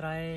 3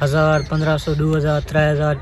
1,000 1,500 2,000 3,000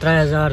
3,000